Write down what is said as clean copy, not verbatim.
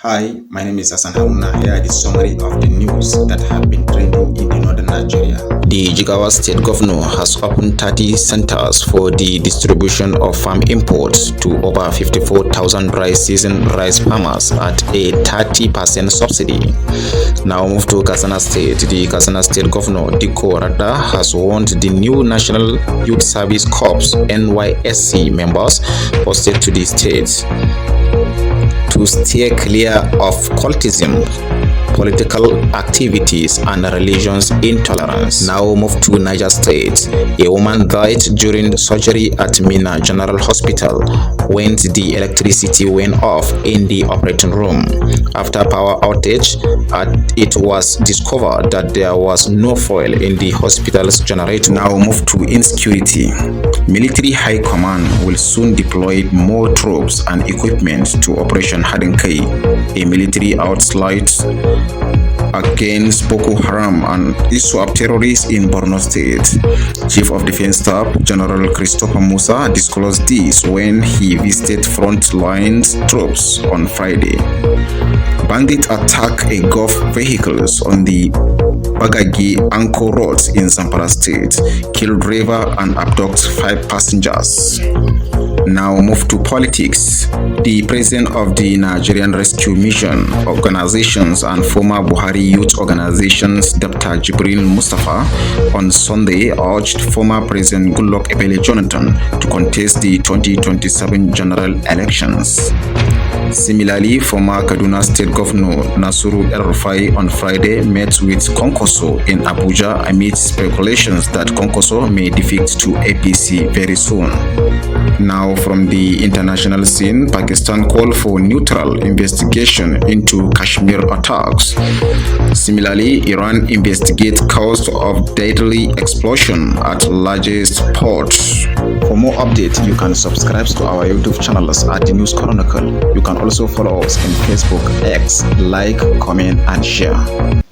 Hi, my name is Hassan Haruna. Here is the summary of the news that have been trending in the northern Nigeria. The Jigawa State Governor has opened 30 centers for the distribution of farm imports to over 54,000 season rice farmers at a 30% subsidy. Now move to Katsina State. The Katsina State Governor Diko Rada has warned the new National Youth Service Corps NYSC members posted to the state to steer clear of cultism, political activities, and religious intolerance. Now move to Niger State. A woman died during surgery at Minna General Hospital when the electricity went off in the operating room. After power outage, it was discovered that there was no fuel in the hospital's generator. Now move to insecurity. Military High Command will soon deploy more troops and equipment to Operation Hadinkai, a military outlet against Boko Haram and ISWAP terrorists in Borno State. Chief of Defense Staff General Christopher Musa disclosed this when he visited front lines troops on Friday. Bandits attack a golf vehicles on the Bagagi Anko Road in Zamfara State, kill driver and abduct 5 passengers. Now move to politics. The president of the Nigerian Rescue Mission Organizations and former Buhari Youth Organizations, Dr. Jibril Mustafa, on Sunday urged former President Goodluck Ebele Jonathan to contest the 2027 general elections. Similarly, former Kaduna State Governor Nasuru El-Rufai on Friday met with Konkoso in Abuja amid speculations that Konkoso may defect to APC very soon. Now from the international scene, Pakistan called for neutral investigation into Kashmir attacks. Similarly, Iran investigates cause of deadly explosion at largest port. For more updates, you can subscribe to our YouTube channels at the News Chronicle. You can also follow us on Facebook, X, like, comment, and share.